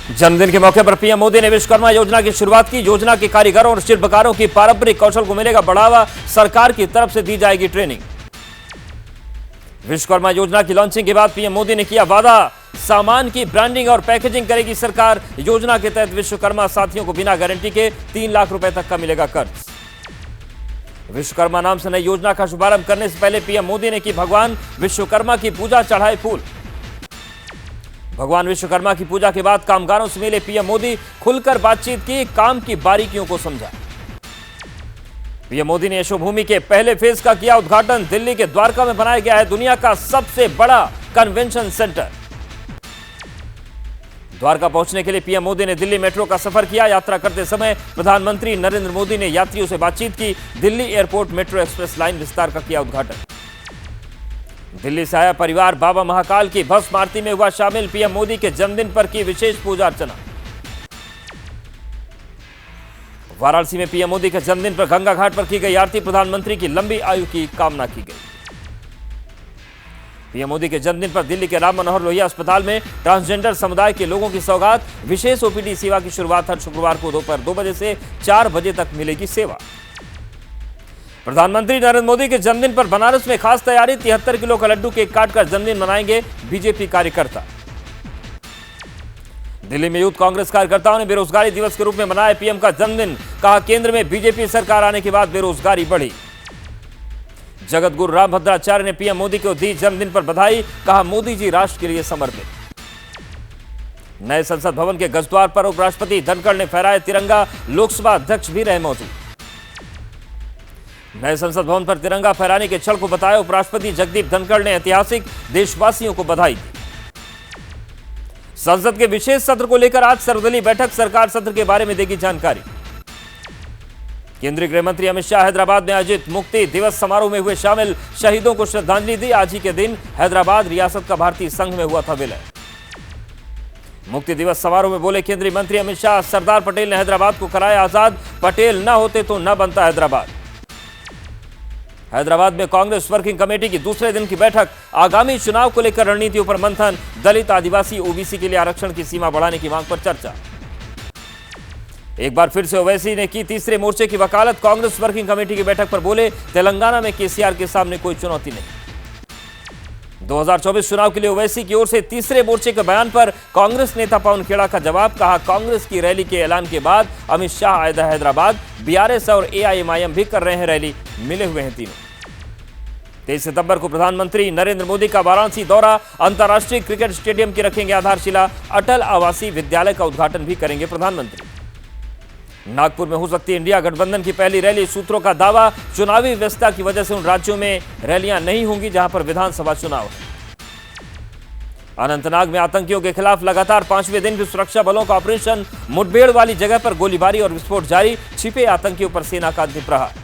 जन्मदिन के मौके पर पीएम मोदी ने विश्वकर्मा योजना की शुरुआत की। योजना के कारीगरों और शिल्पकारों की पारंपरिक कौशल को मिलेगा बढ़ावा, सरकार की तरफ से दी जाएगी ट्रेनिंग। विश्वकर्मा योजना की लॉन्चिंग के बाद पीएम मोदी ने किया वादा, सामान की ब्रांडिंग और पैकेजिंग करेगी सरकार। योजना के तहत विश्वकर्मा साथियों को बिना गारंटी के 3 लाख रुपए तक का मिलेगा कर्ज। विश्वकर्मा नाम से नई योजना का शुभारंभ करने से पहले पीएम मोदी ने की भगवान विश्वकर्मा की पूजा, चढ़ाए फूल। भगवान विश्वकर्मा की पूजा के बाद कामगारों से मिले पीएम मोदी, खुलकर बातचीत की, काम की बारीकियों को समझा। पीएम मोदी ने यशोभूमि के पहले फेज का किया उद्घाटन। दिल्ली के द्वारका में बनाया गया है दुनिया का सबसे बड़ा कन्वेंशन सेंटर। द्वारका पहुंचने के लिए पीएम मोदी ने दिल्ली मेट्रो का सफर किया। यात्रा करते समय प्रधानमंत्री नरेंद्र मोदी ने यात्रियों से बातचीत की। Delhi airport metro express line विस्तार का किया उद्घाटन। दिल्ली से आया परिवार बाबा महाकाल की भस्म आरती में हुआ शामिल। पीएम मोदी के जन्मदिन पर की विशेष पूजा अर्चना। वाराणसी में पीएम मोदी के जन्मदिन पर गंगा घाट पर की गई आरती। प्रधानमंत्री की लंबी आयु की कामना की गई। पीएम मोदी के जन्मदिन पर दिल्ली के राम मनोहर लोहिया अस्पताल में ट्रांसजेंडर समुदाय के लोगों की सौगात। विशेष ओपीडी सेवा की शुरुआत हर शुक्रवार को दोपहर 2 बजे से 4 बजे तक मिलेगी सेवा। प्रधानमंत्री नरेंद्र मोदी के जन्मदिन पर बनारस में खास तैयारी। 73 किलो का लड्डू केक काटकर जन्मदिन मनाएंगे बीजेपी कार्यकर्ता। दिल्ली में यूथ कांग्रेस कार्यकर्ताओं ने बेरोजगारी दिवस के रूप में मनाया पीएम का जन्मदिन। कहा केंद्र में बीजेपी सरकार आने के बाद बेरोजगारी बढ़ी। जगत गुरु रामभद्राचार्य ने पीएम मोदी को दी जन्मदिन पर बधाई। कहा मोदी जी राष्ट्र के लिए समर्पित। नए संसद भवन के गजद्वार पर उपराष्ट्रपति धनखड़ ने फहराया तिरंगा। लोकसभा अध्यक्ष भी रहे मौजूद। नए संसद भवन पर तिरंगा फहराने के क्षण को बताया उपराष्ट्रपति जगदीप धनखड़ ने ऐतिहासिक। देशवासियों को बधाई दी। संसद के विशेष सत्र को लेकर आज सर्वदलीय बैठक। सरकार सत्र के बारे में देगी जानकारी। केंद्रीय गृह मंत्री अमित शाह हैदराबाद में आयोजित मुक्ति दिवस समारोह में हुए शामिल। शहीदों को श्रद्धांजलि दी। आज ही के दिन हैदराबाद रियासत का भारतीय संघ में हुआ था विलय। मुक्ति दिवस समारोह में बोले केंद्रीय मंत्री अमित शाह, सरदार पटेल ने हैदराबाद को कराया आजाद। पटेल न होते तो न बनता हैदराबाद। हैदराबाद में कांग्रेस वर्किंग कमेटी की दूसरे दिन की बैठक। आगामी चुनाव को लेकर रणनीतियों पर मंथन। दलित, आदिवासी, ओबीसी के लिए आरक्षण की सीमा बढ़ाने की मांग पर चर्चा। एक बार फिर से ओवैसी ने की तीसरे मोर्चे की वकालत। कांग्रेस वर्किंग कमेटी की बैठक पर बोले तेलंगाना में केसीआर के सामने कोई चुनौती नहीं। 2024 चुनाव के लिए ओवैसी की ओर से तीसरे मोर्चे के बयान पर कांग्रेस नेता पवन खेड़ा का जवाब। कहा कांग्रेस की रैली के ऐलान के बाद अमित शाह आए हैदराबाद। बीआरएस और एआईएमआईएम भी कर रहे हैं रैली। मिले हुए हैं तीनों। 23 सितंबर को प्रधानमंत्री नरेंद्र मोदी का वाराणसी दौरा। अंतर्राष्ट्रीय क्रिकेट स्टेडियम की रखेंगे आधारशिला। अटल आवासीय विद्यालय का उद्घाटन भी करेंगे प्रधानमंत्री। नागपुर में हो सकती है इंडिया गठबंधन की पहली रैली। सूत्रों का दावा, चुनावी व्यस्तता की वजह से उन राज्यों में रैलियां नहीं होंगी जहां पर विधानसभा चुनाव है। अनंतनाग में आतंकियों के खिलाफ लगातार 5वें दिन भी सुरक्षा बलों का ऑपरेशन। मुठभेड़ वाली जगह पर गोलीबारी और विस्फोट जारी। छिपे आतंकियों पर सेना का अंतिम प्रहार।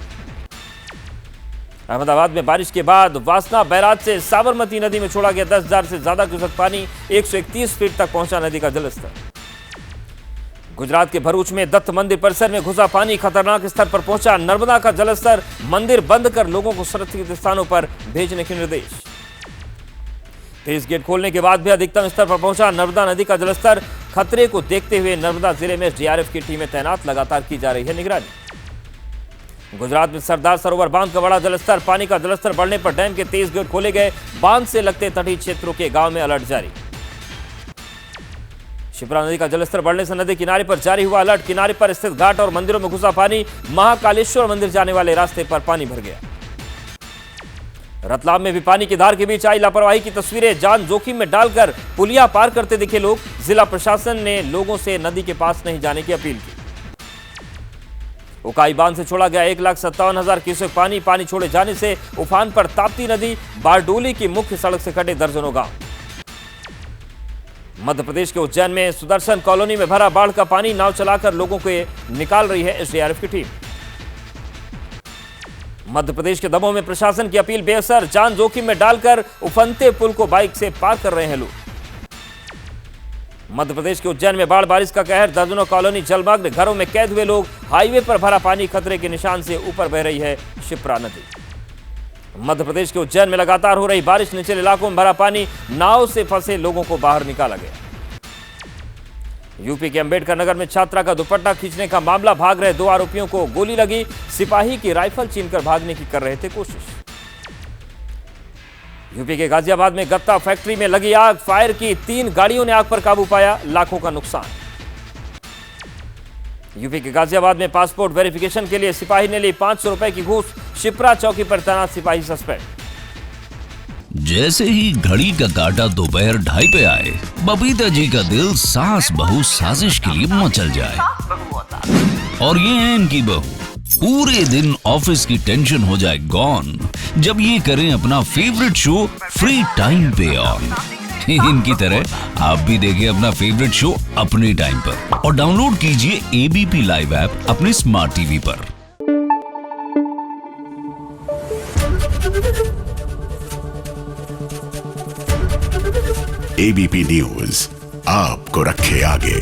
अहमदाबाद में बारिश के बाद वासना बैराज से साबरमती नदी में छोड़ा गया 10,000 से ज्यादा क्यूसेक पानी। 131 फीट तक पहुंचा नदी का जलस्तर। गुजरात के भरूच में दत्त मंदिर परिसर में घुसा पानी। खतरनाक स्तर पर पहुंचा नर्मदा का जलस्तर। मंदिर बंद कर लोगों को सुरक्षित स्थानों पर भेजने के निर्देश। 23 गेट खोलने के बाद भी अधिकतम स्तर पर पहुंचा नर्मदा नदी का जलस्तर। खतरे को देखते हुए नर्मदा जिले में डीआरएफ की टीमें तैनात। लगातार की जा रही है निगरानी। गुजरात में सरदार सरोवर बांध का बड़ा जलस्तर। पानी का जलस्तर बढ़ने पर डैम के 23 गेट खोले गए। बांध से लगते तटीय क्षेत्रों के गांव में अलर्ट जारी। शिप्रा नदी का जलस्तर बढ़ने से नदी किनारे पर जारी हुआ अलर्ट। किनारे पर स्थित घाट और मंदिरों में घुसा पानी। महाकालेश्वर मंदिर जाने वाले रास्ते पर पानी भर गया। रतलाम में भी पानी की धार के बीच आई लापरवाही की तस्वीरें। जान जोखिम में डालकर पुलिया पार करते दिखे लोग। जिला प्रशासन ने लोगों से नदी के पास नहीं जाने की अपील की। उकाई बांध से छोड़ा गया 1,57,000 क्यूसेक पानी। पानी छोड़े जाने से उफान पर ताप्ती नदी। बारडोली की मुख्य सड़क से कटे दर्जनों गांव। मध्य प्रदेश के उज्जैन में सुदर्शन कॉलोनी में भरा बाढ़ का पानी। नाव चलाकर लोगों को निकाल रही है एसडीआरएफ की टीम। मध्य प्रदेश के दमोह में प्रशासन की अपील बेअसर। जान जोखिम में डालकर उफनते पुल को बाइक से पार कर रहे हैं लोग। मध्य प्रदेश के उज्जैन में बाढ़ बारिश का कहर। दर्जनों कॉलोनी जलमग्न। घरों में कैद हुए लोग। हाईवे पर भरा पानी। खतरे के निशान से ऊपर बह रही है शिप्रा नदी। मध्य प्रदेश के उज्जैन में लगातार हो रही बारिश। निचले इलाकों में भरा पानी। नाव से फंसे लोगों को बाहर निकाला गया। यूपी के अंबेडकर नगर में छात्रा का दुपट्टा खींचने का मामला, भाग रहे 2 आरोपियों को गोली लगी, सिपाही की राइफल छीनकर भागने की कर रहे थे कोशिश। यूपी के गाजियाबाद में गत्ता फैक्ट्री में लगी आग, फायर की 3 गाड़ियों ने आग पर काबू पाया, लाखों का नुकसान। यूपी के गाजियाबाद में पासपोर्ट वेरिफिकेशन के लिए सिपाही ने ली 500 रुपए की घूस, शिप्रा चौकी पर तैनात सिपाही सस्पेंड। जैसे ही घड़ी का काटा दोपहर 2:30 पे आए, बबीता जी का दिल सास बहू साजिश के लिए मचल जाए। और ये है इनकी बहू, पूरे दिन ऑफिस की टेंशन हो जाए गॉन जब ये करें अपना फेवरेट शो फ्री टाइम पे ऑन। इनकी तरह आप भी देखें अपना फेवरेट शो अपने टाइम पर और डाउनलोड कीजिए एबीपी लाइव ऐप अपने स्मार्ट टीवी पर। एबीपी न्यूज आपको रखे आगे।